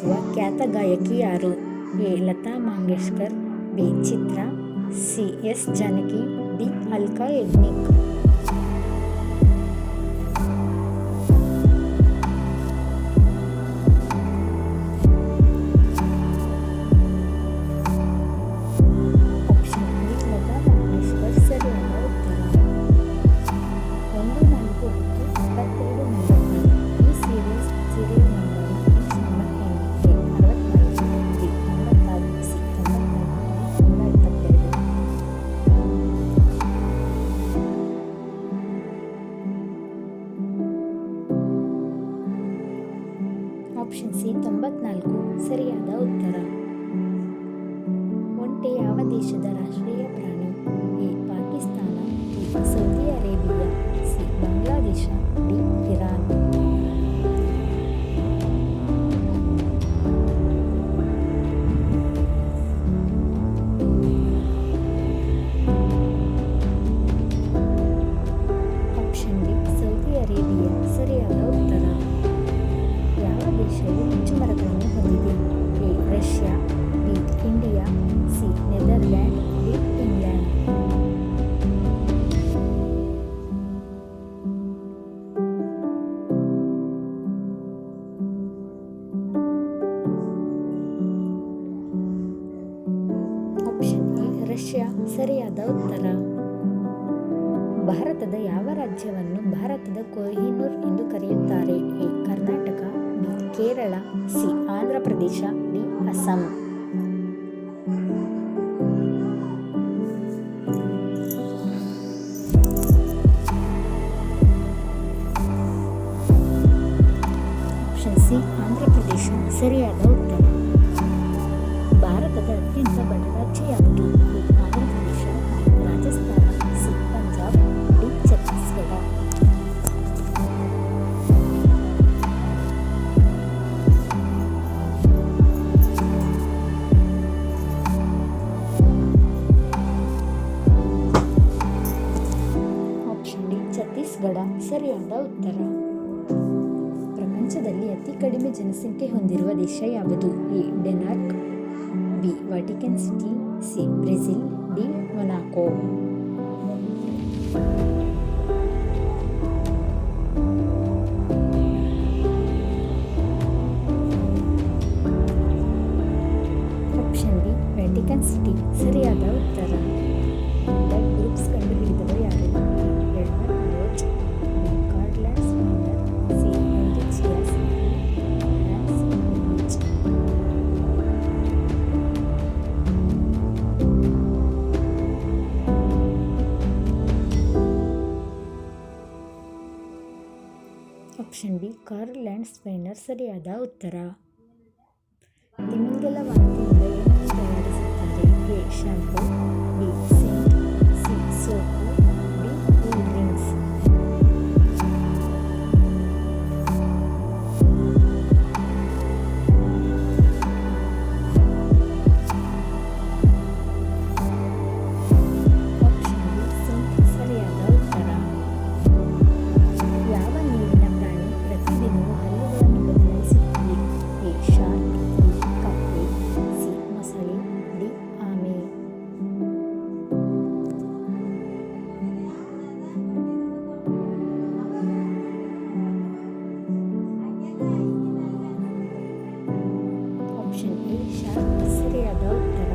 ಮೆಚ್ಚಿಸುವ ಖ್ಯಾತ ಗಾಯಕಿ ಯಾರು? A. Lata Mangeshkar, B. Chitra, C. S. Janaki, D. Alka Yagnik. Option B. Lata Mangeshkar ಸರಿಯಾದ ಉತ್ತರ. 1-4-10-22-32 ಈ serial number page number 8 A. 64, B. 84, C. 94, D. 122. Option C 94 ಸರಿಯಾದ ಉತ್ತರ. ಒಂಟೆ ಯಾವ ದೇಶದ ರಾಷ್ಟ್ರೀಯ ಪ್ರಾಣಿ? A. Pakistan, B. Saudi Arabia, C. Bangladesh, D. Iran. Option D. Saudi Arabia ಸರಿಯಾದ ಉತ್ತರ. ಯಾವ ದೇಶವು ಹೆಚ್ಚು ಮರಗಳನ್ನು ಹೊಂದಿದೆ? A. Russia, B. India, C. Netherland, D. England. Option A. Russia ಸರಿಯಾದ ಉತ್ತರ. ಭಾರತದ ಯಾವ ರಾಜ್ಯವನ್ನು ಭಾರತದ ಕೊಹಿನೂರ್ ಎಂದು ಕರೆಯುತ್ತಾರೆ? A. Karnataka, B. Kerala, C. Andhra Pradesh, D. Assam. Option C. Andhra Pradesh ಸರಿಯಾದ ಉತ್ತರ. ಭಾರತದ ಅತ್ಯಂತ ಬಡ ರಾಜ್ಯ ಯಾವುದು? A. Andhra Pradesh, B. Rajasthan, C. Punjab, D. Chhattisgarh. Option D. Chhattisgarh ಸರಿಯಾದ ಉತ್ತರ. ಪ್ರಪಂಚದಲ್ಲಿ ಅತಿ ಕಡಿಮೆ ಜನಸಂಖ್ಯೆ ಹೊಂದಿರುವ ದೇಶ ಯಾವುದು? A. Denmark, B. Vatican city, C. Brazil, D. Monaco. Option B. Vatican city ಸರಿಯಾದ ಉತ್ತರ. ಬ್ಲಡ್ ಗ್ರೂಪ್ಸ್ ಕಂಡುಹಿಡಿದವರು ಯಾರು? A. Edward Roche, B. Karl Landsteiner, C. Henry ಚಿಯಾಸ್, D. Hans Lynch. Option B. Karl Landsteiner ಸರಿಯಾದ ಉತ್ತರ. ತಿಮಿಂಗಲ ವಾಂತಿಯಿಂದ ಏನನ್ನು ತಯಾರಿಸುತ್ತಾರೆ? A. Shampoo, B. Scent, C. Soap, D. Cool drinks. Option B. Scent ಸರಿಯಾದ ಉತ್ತರ. ಯಾವ ನೀರಿನ ಪ್ರಾಣಿ ಪ್ರತಿದಿನವೂ ಹಲ್ಲುಗಳನ್ನು ಬದಲಾಯಿಸುತ್ತದೆ? ಎ. Shark, B. ಕಪ್ಪೆ, ಸಿ. ಮೊಸಳೆ, ಡಿ. ಆಮೆ. Option A. ಶಾರ್ಕ್ ಸರಿಯಾದ ಉತ್ತರ.